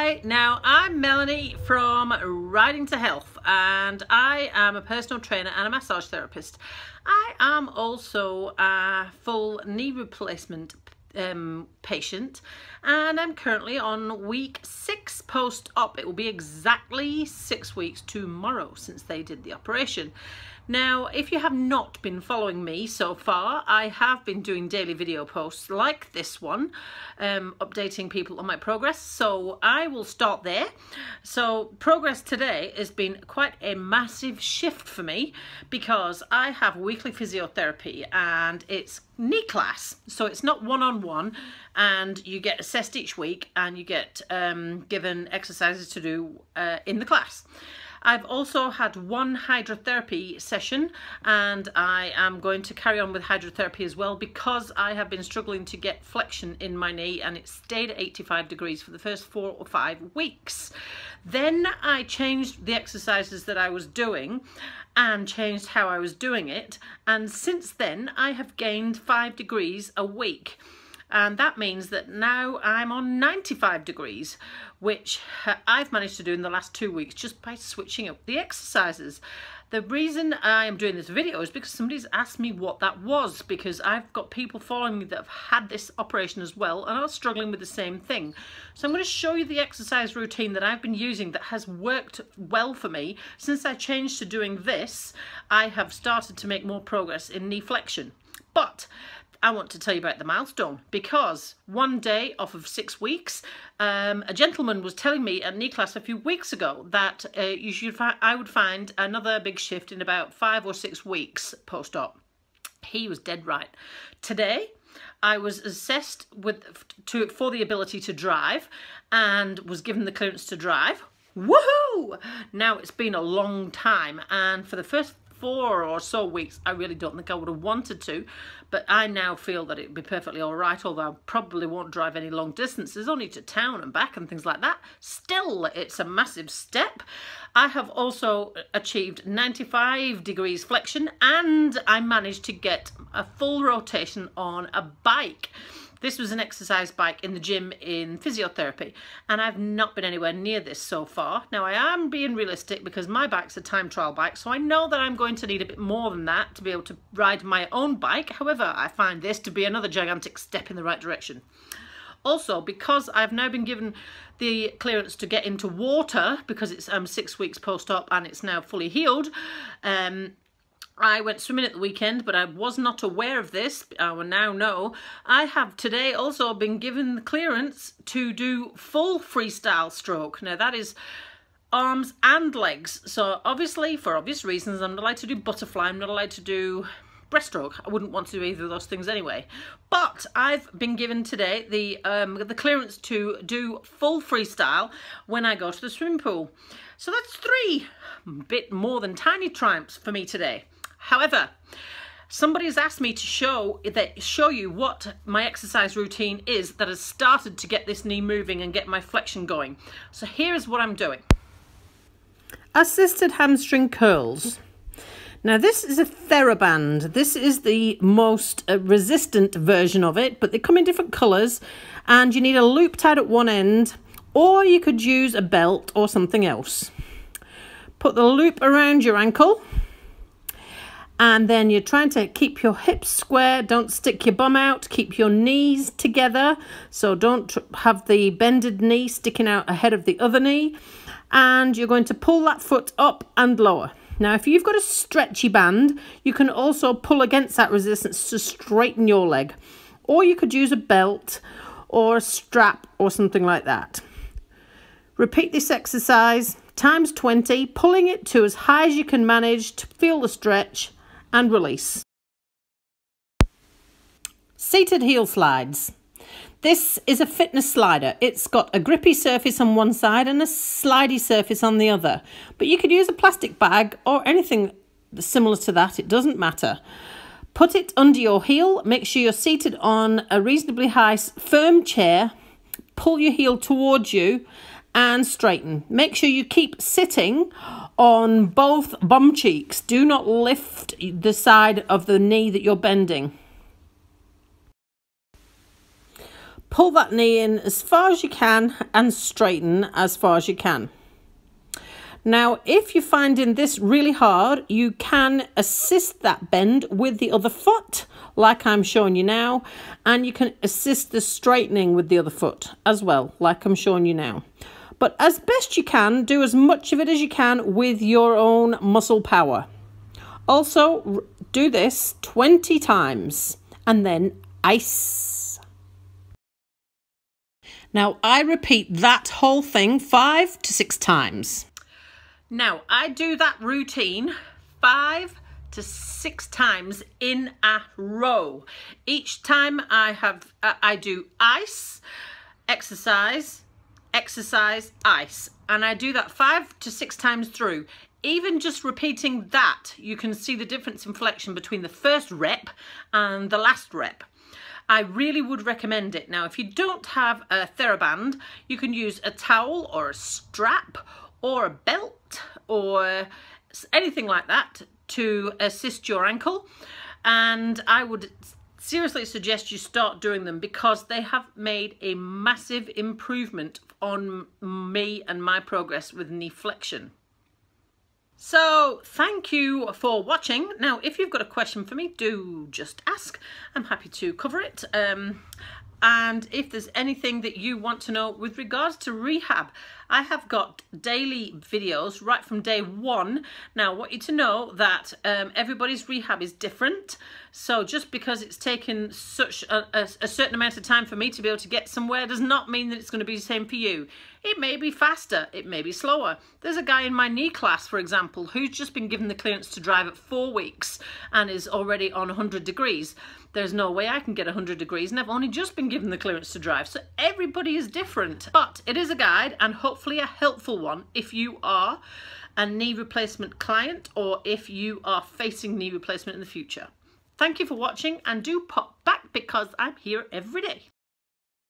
Hi, now I'm Melanie from Riding to Health, and I am a personal trainer and a massage therapist. I am also a full knee replacement patient, and I'm currently on week 6 post-op. It will be exactly 6 weeks tomorrow since they did the operation. Now, if you have not been following me so far, I have been doing daily video posts like this one, updating people on my progress. So I will start there. So progress today has been quite a massive shift for me because I have weekly physiotherapy and it's knee class. So it's not one-on-one, and you get assessed each week and you get given exercises to do in the class. I've also had one hydrotherapy session, and I am going to carry on with hydrotherapy as well because I have been struggling to get flexion in my knee, and it stayed at 85 degrees for the first 4 or 5 weeks. Then I changed the exercises that I was doing and changed how I was doing it, and since then I have gained 5 degrees a week. And that means that now I'm on 95 degrees, which I've managed to do in the last 2 weeks just by switching up the exercises. The reason I am doing this video is because somebody's asked me what that was, because I've got people following me that have had this operation as well and are struggling with the same thing. So I'm going to show you the exercise routine that I've been using that has worked well for me. Since I changed to doing this, I have started to make more progress in knee flexion. But I want to tell you about the milestone, because one day off of 6 weeks, a gentleman was telling me at knee class a few weeks ago that I would find another big shift in about 5 or 6 weeks post-op. He was dead right. Today, I was assessed for the ability to drive and was given the clearance to drive. Woohoo! Now, it's been a long time, and for the first 4 or so weeks, I really don't think I would have wanted to, but I now feel that it'd be perfectly all right, although I probably won't drive any long distances, only to town and back and things like that. Still, it's a massive step. I have also achieved 95 degrees flexion, and I managed to get a full rotation on a bike. This was an exercise bike in the gym in physiotherapy, and I've not been anywhere near this so far. Now, I am being realistic because my bike's a time trial bike, so I know that I'm going to need a bit more than that to be able to ride my own bike. However, I find this to be another gigantic step in the right direction. Also, because I've now been given the clearance to get into water, because it's 6 weeks post-op and it's now fully healed, I went swimming at the weekend, but I was not aware of this. I will now know. I have today also been given the clearance to do full freestyle stroke. Now, that is arms and legs. So obviously, for obvious reasons, I'm not allowed to do butterfly. I'm not allowed to do breaststroke. I wouldn't want to do either of those things anyway. But I've been given today the clearance to do full freestyle when I go to the swimming pool. So that's 3 bit more than tiny triumphs for me today. However, somebody has asked me to show you what my exercise routine is that has started to get this knee moving and get my flexion going. So here is what I'm doing. Assisted hamstring curls. Now, this is a TheraBand. This is the most resistant version of it, but they come in different colours, and you need a loop tied at one end, or you could use a belt or something else. Put the loop around your ankle, and then you're trying to keep your hips square. Don't stick your bum out. Keep your knees together. So don't have the bended knee sticking out ahead of the other knee. And you're going to pull that foot up and lower. Now, if you've got a stretchy band, you can also pull against that resistance to straighten your leg. Or you could use a belt or a strap or something like that. Repeat this exercise times 20, pulling it to as high as you can manage to feel the stretch and release. Seated heel slides. This is a fitness slider. It's got a grippy surface on one side and a slidey surface on the other. But you could use a plastic bag or anything similar to that. It doesn't matter. Put it under your heel. Make sure you're seated on a reasonably high, firm chair. Pull your heel towards you and straighten. Make sure you keep sitting on both bum cheeks. Do not lift the side of the knee that you're bending. pull that knee in as far as you can and straighten as far as you can. Now, if you're finding this really hard, you can assist that bend with the other foot, like I'm showing you now, and you can assist the straightening with the other foot as well, like I'm showing you now. But as best you can, do as much of it as you can with your own muscle power. Also, do this 20 times and then ice. Now, I repeat that whole thing 5 to 6 times. Now, I do that routine 5 to 6 times in a row. Each time I do ice, exercise, exercise, ice. And I do that 5 to 6 times through. Even just repeating that, you can see the difference in flexion between the first rep and the last rep. I really would recommend it. Now, if you don't have a TheraBand, you can use a towel or a strap or a belt or anything like that to assist your ankle. And I would seriously suggest you start doing them because they have made a massive improvement on me and my progress with knee flexion. So thank you for watching. Now, if you've got a question for me, do just ask. I'm happy to cover it. And if there's anything that you want to know with regards to rehab, I have got daily videos right from day one. Now, I want you to know that everybody's rehab is different. So just because it's taken such a certain amount of time for me to be able to get somewhere does not mean that it's going to be the same for you. It may be faster, it may be slower. There's a guy in my knee class, for example, who's just been given the clearance to drive at 4 weeks and is already on 100 degrees. There's no way I can get 100 degrees and I've only just been given the clearance to drive. So everybody is different, but it is a guide and hopefully a helpful one if you are a knee replacement client or if you are facing knee replacement in the future. Thank you for watching and do pop back because I'm here every day.